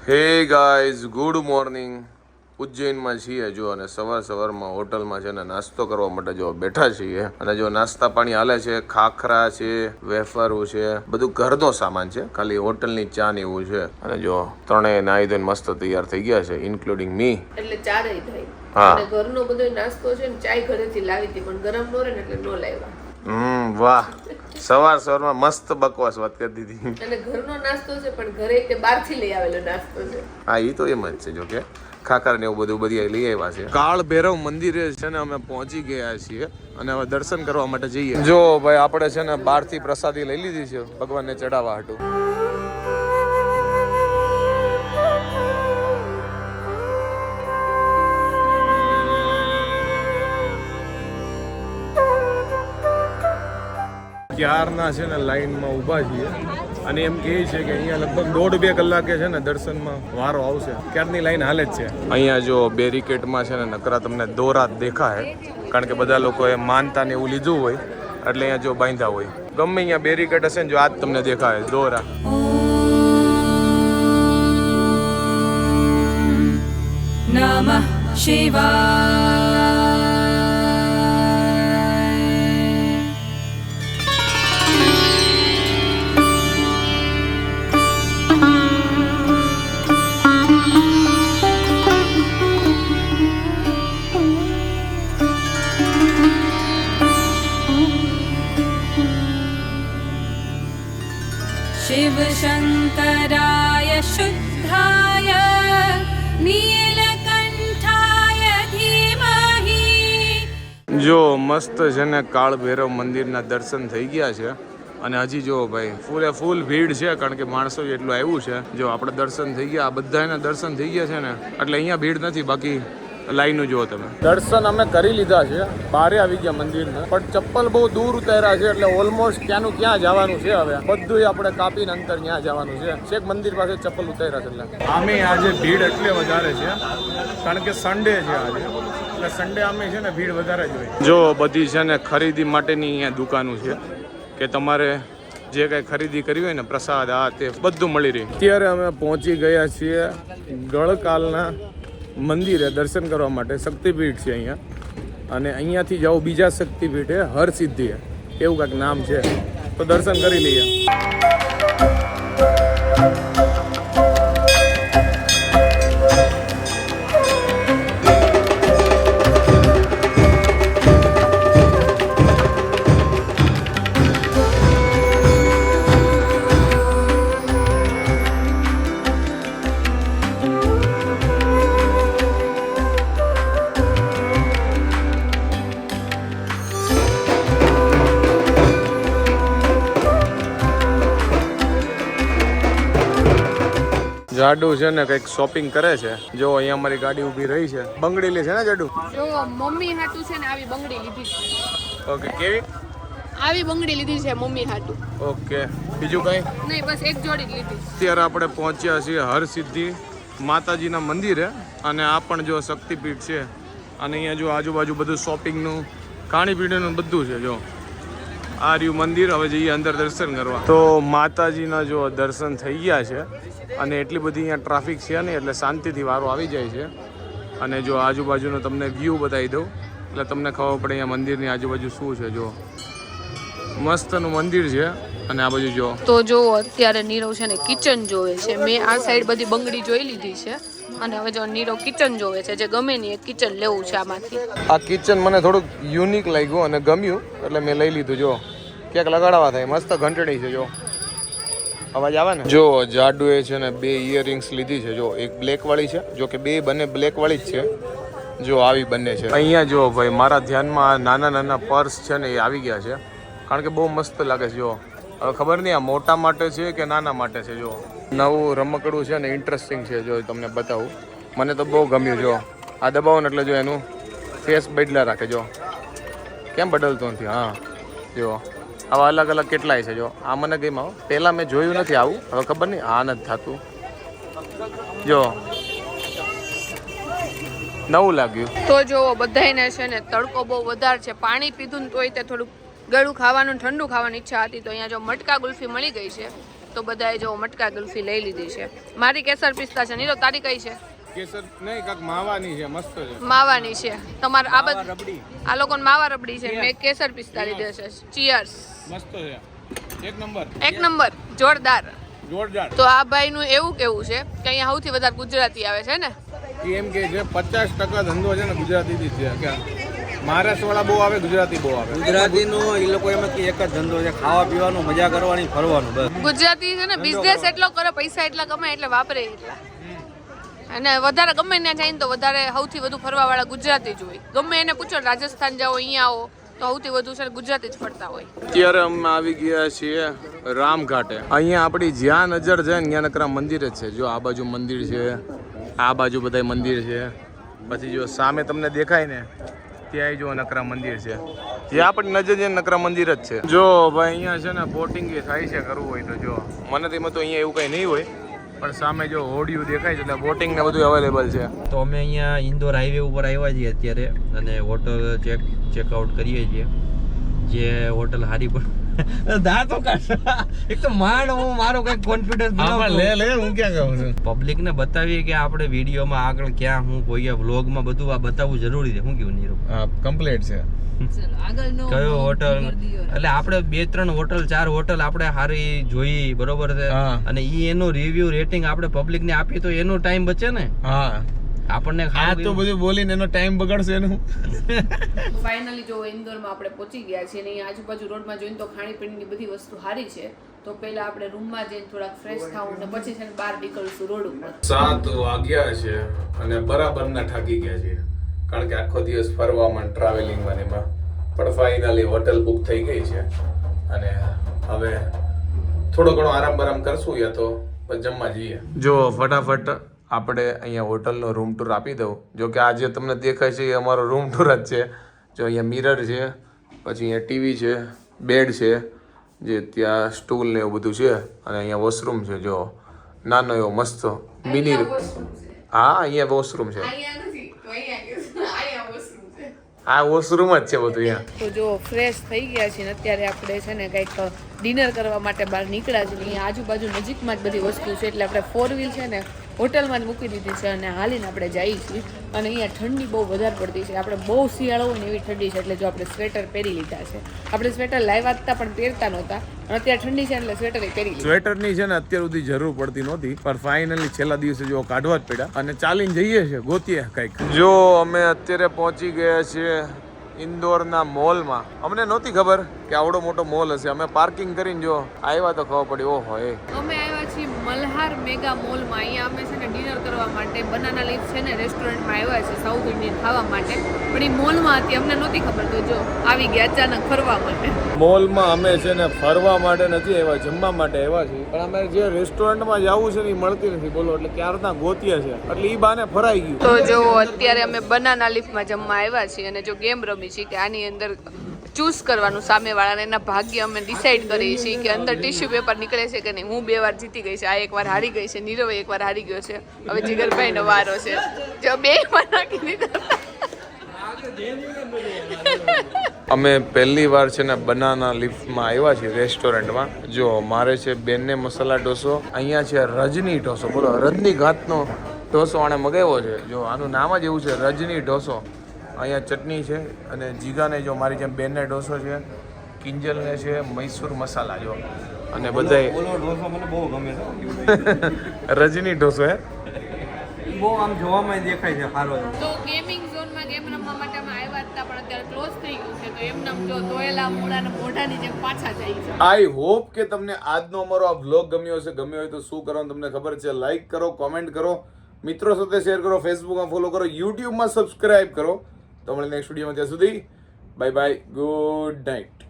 Hey guys, good morning. ઉજ્જૈનમાં છીએ જો, અને સવારમાં હોટલમાં છે ને નાસ્તો કરવા માટે જો બેઠા છીએ. અને જો નાસ્તા પાણી હાલે છે, ખાખરા છે, વેફરો છે, બધું ઘરનો સામાન છે, ખાલી હોટલની ચા ને એવું છે. અને જો ત્રણેય નાહી ધોઈને મસ્ત તૈયાર થઈ ગયા છે, ઇન્ક્લુડિંગ મી. એટલે ચારેય થઈ. હા, ઘરનો બધો નાસ્તો છે ને, ચાય ઘરેથી લાવી હતી પણ ગરમ નો રહે ને એટલે નો લાવ્યા. વાહ, સવારમાં મસ્ત બકવાસ વાત કરી દીધી. અને ઘરનો નાસ્તો છે પણ ઘરે તે બહારથી લઈ આવેલો નાસ્તો છે. હા, ઈ તો એમ જ છે. જો કે ખાખર ને એવું બધું બધી લઈ આવ્યા છે. કાળ ભૈરવ મંદિરે છે ને અમે પહોંચી ગયા છીએ અને હવે દર્શન કરવા માટે જઈએ. જો ભાઈ, આપણે છે ને બહારથી પ્રસાદી લઈ લીધી છે ભગવાનને ચડાવવા હાટુ. ક્યારના છે ને લાઈનમાં ઊભા છીએ અને એમ કહે છે કે અહીંયા લગભગ 1.5-2 કલાકે છે ને દર્શનમાં વારો આવશે. ક્યારની લાઈન હાલે જ છે. અહીંયા જો બેરિકેડમાં છે ને નકરા તમને દોરા દેખાય, કારણ કે બધા લોકોએ માનતા ને એવું લીધું હોય એટલે અહીંયા જો બાંધ્યા હોય. ગમે અહીંયા બેરિકેડ હશે ને જો આજ તમને દેખાય દોરા. નમઃ શિવાય. शिव शंकराय शुद्धाय नीलकंठाय धीमहि. જો મસ્ત છે ને કાળ ભૈરવ મંદિરના દર્શન થઈ ગયા છે અને હજી જો ભાઈ ફૂલ ભીડ છે, કારણ કે માણસો એટલું આવ્યું છે. જો આપણે દર્શન થઈ ગયા, આ બધાના દર્શન થઈ ગયા છે ને, એટલે અહીંયા ભીડ નથી. બાકી લાઈન જુઓ તમે. દર્શન અમે કરી લીધા છે, બારે આવી ગયા મંદિરના, પણ ચપ્પલ બહુ દૂર ઉતાર્યા છે એટલે ઓલમોસ્ટ ક્યાંનું ક્યાં જવાનું છે. હવે બધું આપણે કાપીને અંતર ત્યાં જવાનું છે. છેક મંદિર પાસે ચપ્પલ ઉતાર્યા છે. એટલે આમે આજે ભીડ એટલે વધારે છે કારણ કે સન્ડે છે આજે, એટલે સન્ડે આમે છે ને ભીડ વધારે જ હોય. જો બધી છે ને ખરીદી માટેની અહીંયા દુકાનો છે કે તમારે જે કઈ ખરીદી કરવી હોય ને, પ્રસાદ આ તે બધું મળી રહે. અત્યારે અમે પહોંચી ગયા છીએ ગળકાલના મંદિરે દર્શન કરવા માટે. શક્તિપીઠ છે અહીંયા, અને અહીંયાથી જાઓ બીજા શક્તિપીઠે હરસિદ્ધિ એવું કાંઈક નામ છે, તો દર્શન કરી લઈએ. જાડુ છે ને કંઈક શોપિંગ કરે છે. જો અહીંયા અમારી ગાડી ઊભી રહી છે. બંગડી લે છે ને જાડુ? જો મમ્મી હાટુ છે ને આવી બંગડી લીધી છે. ઓકે, કેવી? આવી બંગડી લીધી છે મમ્મી હાટુ. ઓકે, બીજું કઈ નહીં, બસ એક જોડી લીધી. અત્યારે આપણે પહોંચ્યા છીએ હરસિદ્ધિ માતાજીના મંદિરે, અને આ પણ જો શક્તિપીઠ છે. અને અહીંયા જો આજુબાજુ બધું શોપિંગનું, ખાણીપીણીનું બધું છે. જો આ રહ્યું મંદિર. હવે જઈએ અંદર દર્શન કરવા. તો માતાજીના જો દર્શન થઈ ગયા છે, અને એટલી બધી અહીંયા ટ્રાફિક છે નહીં, એટલે શાંતિથી વારો આવી જાય છે. અને જો આજુબાજુનો તમને વ્યૂ બતાવી દઉં એટલે તમને ખબર પડે અહીંયા મંદિરની આજુબાજુ શું છે. જો મસ્તનું મંદિર છે. અને આ બાજુ જો તો જો અત્યારે નીરવ છે ને કિચન જોવે છે. મેં આ સાઈડ બધી બંગડી જોઈ લીધી છે, અને હવે જો નીરવ કિચન જોવે છે. જે ગમે નહીં એ કિચન લેવું છે આમાંથી. આ કિચન મને થોડુંક યુનિક લાગ્યું અને ગમ્યું, એટલે મેં લઈ લીધું. જો ક્યાંક લગાડવા થાય, મસ્ત ઘંટડી છે. જો અવાજ આવે ને. જો જાડુ એ છે ને 2 ઇયરિંગ્સ લીધી છે. જો એક બ્લેક વાળી છે, જો કે બંને બ્લેક વાળી જ છે. જો આવી બંને છે. અહીંયા જો ભાઈ મારા ધ્યાનમાં નાના પર્સ છે ને એ આવી ગયા છે, કારણ કે બહુ મસ્ત લાગે છે. જો હવે ખબર નહીં આ મોટા માટે છે કે નાના માટે છે. જો નવું રમકડું છે ને, ઇન્ટરેસ્ટિંગ છે. જો તમને બતાવું, મને તો બહુ ગમ્યું. જો આ દબાવો ને એટલે જો એનું ફેસ બદલા રાખે. જો કેમ બદલતું નથી. હા, જો આવા અલગ અલગ કેટલાય છે. જો આ મને ગમ્યું. પહેલાં મેં જોયું નથી આવું, હવે ખબર નહીં આ નથી થતું. જો નવું લાગ્યું. તો જો બધાને છે ને તડકો બહુ વધારે છે. પાણી પીધું ને તોય તે થોડુંક ગળું ખાવાનું, ઠંડુ ખાવાની ઈચ્છા હતી. તો અહીંયા જો મટકા ગુલ્ફી મળી ગઈ છે, તો બધાએ જો મટકા ગુલ્ફી લઈ લીધી છે. મારી કેસર પિસ્તા છે. નીરવ તારી કઈ છે? કેસર નહીં, કાક માવાની છે, મસ્ત છે. માવાની છે. તમારે આ બધી આ લોકોને માવા રબડી છે. મેં કેસર પિસ્તા લીધો છે. ચીયર્સ. મસ્ત છે, એક નંબર જોરદાર. જોરદાર. તો આ ભાઈનું એવું કેવું છે કે અહીંયા સૌથી વધારે ગુજરાતી આવે છે ને? એમ કે છે 50% ધંધો છે ને ગુજરાતીથી જ છે. કે મહારાષ્ટ્ર વાળા બહુ આવે, ગુજરાતી બહુ આવે. ગુજરાતીનો એ લોકો એમ કે એક જ ધંધો છે, ખાવા પીવાનું, મજા કરવાની, ફરવાનું, બસ. ગુજરાતી છે ને બિઝનેસ એટલો કરે, પૈસા એટલા કમાય એટલે વાપરે એટલા. અને વધારે ગમે ત્યાં જાય ને તો વધારે સૌથી વધુ ફરવા વાળા ગુજરાતી જ હોય. ગમે એને પૂછો રાજસ્થાન જાઓ, અહીંયા આવો તો સૌથી વધુ છે ગુજરાતી જ ફરતા હોય. અત્યારે અમે આવી ગયા છીએ રામઘાટે. અહીંયા આપણી જ્યાં નજર જાય ને ત્યાં નકરા મંદિર જ છે. જો આ બાજુ મંદિર છે, આ બાજુ બધા મંદિર છે, પછી જો સામે તમને દેખાય ને ત્યાં જો નકરા મંદિર છે. જે આપણી નજર છે નકરા મંદિર જ છે. જો ભાઈ અહીંયા છે ને બોટિંગ થાય છે, કરવું હોય તો જો. મને તેમાં તો અહીંયા એવું કંઈ નહીં હોય, પણ સામે જો હોડિયું દેખાય છે એટલે બોટિંગ ને બધું અવેલેબલ છે. તો અમે અહીંયા ઇન્દોર હાઈવે ઉપર આવ્યા છીએ અત્યારે અને હોટલ ચેકઆઉટ કરીએ છીએ. જે હોટલ હારી પણ દાંતો કાઢ એક તો માંડ હું મારો કઈ કોન્ફિડન્સ લે હું ક્યાં કહું છું. પબ્લિક ને બતાવીએ કે આપણે વિડીયોમાં આગળ ક્યાં હું કોઈ વ્લોગમાં બધું આ બતાવવું જરૂરી છે. શું કેવું નીરવ? કમ્પ્લીટ છે. કયો હોટલ એટલે આપણે 2-3 હોટલ 4 હોટલ આપણે હારી જોઈ, બરોબર છે, અને ઈ એનો રિવ્યુ રેટિંગ આપણે પબ્લિક ને આપીએ તો એનો ટાઈમ બચે ને. હા, આપણને આ તો બધું બોલીને એનો ટાઈમ બગડશે એનું. ફાઇનલી જો ઇન્દોરમાં આપણે પહોંચી ગયા છીએ અને અહીં આજુબાજુ રોડમાં જોઈને તો ખાણીપીણીની બધી વસ્તુ સારી છે. તો પહેલા આપણે રૂમમાં જઈને થોડાક ફ્રેશ થાવું અને પછી છે ને બહાર નીકળશું રોડ ઉપર. 7 વાગ્યા છે અને બરાબરના થાકી ગયા છે, કારણ કે આખો દિવસ ફરવામાં ટ્રાવેલિંગમાં એમાં. પણ ફાઇનલી હોટલ બુક થઈ ગઈ છે અને હવે થોડો ઘણો આરામ કરશું યા તો જમવા જઈએ. જો ફટાફટ આપણે અહીંયા હોટલનો રૂમ ટૂર આપી દઉં. જો કે આજે તમને દેખાય છે એ અમારો રૂમ ટૂર જ છે. જો અહીંયા મિરર છે, પછી અહીંયા ટીવી છે, બેડ છે, જે ત્યાં સ્ટૂલ ને એવું બધું છે, અને અહીંયા વોશરૂમ છે. જો નાનો એવો મસ્ત મિની. હા, અહીંયા વોશરૂમ છે. આ વોશરૂમ જ છે બધું અહીંયા. તો જો ફ્રેશ થઈ ગયા છે ને અત્યારે આપણે છે ને કંઈક ડિનર કરવા માટે બહાર નીકળ્યા છે. અહીંયા આજુબાજુ નજીકમાં જ બધી વસ્તુ છે એટલે આપણે 4 વ્હીલ છે ને હોટલમાં જ મૂકી દીધી છે અને હાલીને આપણે જઈએ છીએ. અને અહીંયા ઠંડી બહુ વધારે પડતી છે. આપણે બહુ શિયાળો હોય ને એવી ઠંડી છે એટલે જો આપણે સ્વેટર પહેરી લીધા છે. આપણે સ્વેટર લાવ્યા હતા પણ પહેરતા નહોતા, અને અત્યારે ઠંડી છે એટલે સ્વેટર પહેરી લીધું. સ્વેટરની છે ને અત્યાર સુધી જરૂર પડતી નહોતી, પણ ફાઇનલી છેલ્લા દિવસે જો કાઢવા જ પડ્યા અને ચાલીને જઈએ છીએ, ગોતીએ કંઈક. જો અમે અત્યારે પહોંચી ગયા છીએ ઇન્દોરના મોલમાં. અમને નહોતી ખબર કે આવડો મોટો મોલ હશે. અમે પાર્કિંગ કરીને જો આવ્યા તો ખબર પડી, ઓહો એ. અમે આવ્યા છીએ મલ્હાર મેગા મોલમાં. અહીંયા અમે છે ને ડિનર કરવા માટે બનાના લીફ છે ને રેસ્ટોરન્ટમાં આવ્યા છે સાઉથ ઇન્ડિયન ખાવા માટે. પણ એ મોલમાં હતી, અમને નહોતી ખબર, તો જો આવી ગયા અચાનક ફરવા માટે. મોલમાં અમે છે ને ફરવા માટે નથી આવ્યા, જમવા માટે આવ્યા છીએ. પણ અમે જે રેસ્ટોરન્ટમાં જવું છે ને એ મળતી નથી, બોલો, એટલે ક્યારના ગોતીએ છે, એટલે એ બાને ફરાઈ ગયું. તો જો અત્યારે અમે બનાના લીફમાં જમવા આવ્યા છીએ અને જો ગેમ રમી છે કે આની અંદર ચૂઝ કરવાનું સામેવાળાને. એના ભાગ્ય અમે ડિસાઈડ કરીએ છીએ કે અંદર ટિશ્યુ પેપર નીકળે છે કે નહીં. હું 2 વાર જીતી ગઈ છે, આ 1 વાર હારી ગઈ છે, નીરવ 1 વાર હારી ગયો છે, હવે જીગરભાઈનો વારો છે. જો 2 વાર નાખી દીધા. અમે પહેલી વાર છે ને બનાના લીફમાં આવ્યા છીએ રેસ્ટોરન્ટમાં. જો મારે છે બેનને મસાલા ઢોસો, અહીંયા છે રજની ઢોસો. બોલો, રજનીકાંતનો ઢોસો આણે મગાવ્યો છે. જો આનું નામ જ એવું છે, રજની ઢોસો. અહીંયા ચટણી છે અને જીગાને જો મારી જેમ બેનને ઢોસો છે, કિંજલને છે મૈસૂર મસાલા. જો અને બધાય ઢોસો મને બહુ ગમે છે. રજની ઢોસો હે બહુ આમ જોવામાં દેખાય છે સારો. તો ગેમિંગ ઝોનમાં ગેમ રમવા માટે અમે આવ્યા હતા પણ અત્યારે ક્લોઝ થઈ ગયું છે. તો એમ નામ જો તોયેલા મૂળાના મોઢાની જેમ પાછા જાય છે. આઈ હોપ કે તમને આજનો અમારો આ વ્લોગ ગમ્યો હશે. ગમ્યો હોય તો શું કરવાનું તમને ખબર છે, લાઈક કરો, કોમેન્ટ કરો, મિત્રો સાથે શેર કરો, ફેસબુકમાં ફોલો કરો, યુટ્યુબમાં સબસ્ક્રાઇબ કરો. તો મળીને નેક્સ્ટ વિડીયોમાં. ત્યાં સુધી બાય બાય, ગુડ નાઇટ.